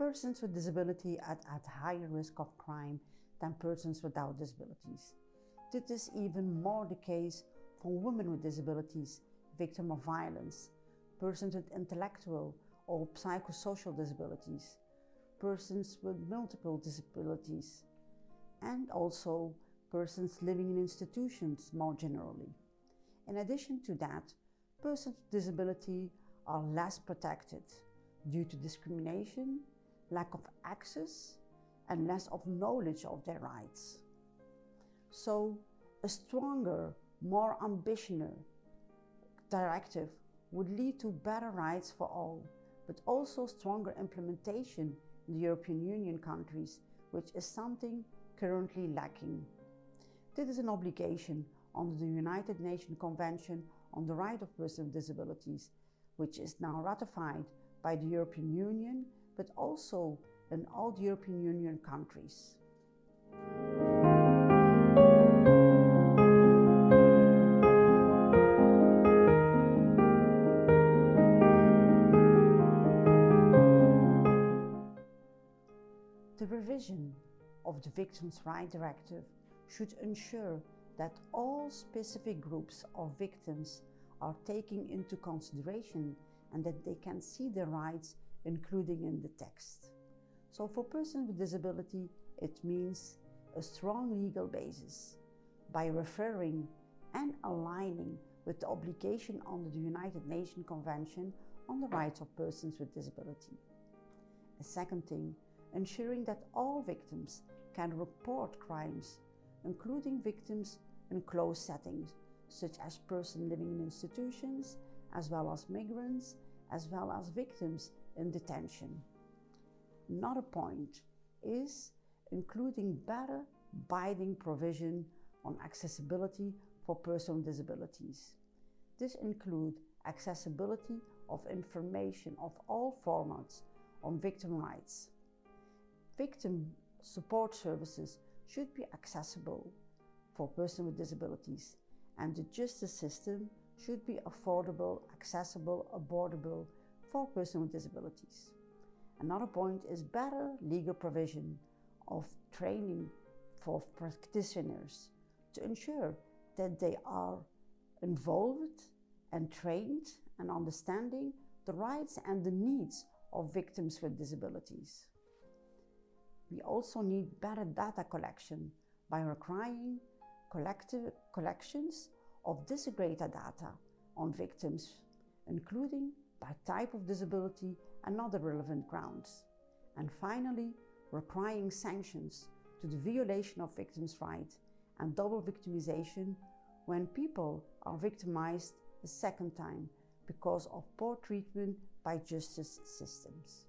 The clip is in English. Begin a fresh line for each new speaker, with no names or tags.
persons with disability are at higher risk of crime than persons without disabilities. This is even more the case for women with disabilities, victims of violence, persons with intellectual or psychosocial disabilities, persons with multiple disabilities, and also persons living in institutions more generally. In addition to that, persons with disability are less protected due to discrimination, lack of access, and less of knowledge of their rights. So, a stronger, more ambitious directive would lead to better rights for all, but also stronger implementation in the European Union countries, which is something currently lacking. This is an obligation under the United Nations Convention on the Rights of Persons with Disabilities, which is now ratified by the European Union, but also in all the European Union countries. The revision of the Victims' Rights Directive should ensure that all specific groups of victims are taken into consideration and that they can see their rights, including in the text. So for persons with disability, it means a strong legal basis by referring and aligning with the obligation under the United Nations Convention on the Rights of Persons with Disability. A second thing, ensuring that all victims can report crimes, including victims in closed settings, such as persons living in institutions, as well as migrants, as well as victims in detention. Another point is including better binding provision on accessibility for persons with disabilities. This includes accessibility of information of all formats on victim rights. Victim support services should be accessible for persons with disabilities, and the justice system should be affordable, accessible, affordable for persons with disabilities. Another point is better legal provision of training for practitioners to ensure that they are involved and trained and understanding the rights and the needs of victims with disabilities. We also need better data collection by requiring collective collections of disaggregated data on victims, including by type of disability and other relevant grounds. And finally, requiring sanctions to the violation of victims' rights and double victimization when people are victimized a second time because of poor treatment by justice systems.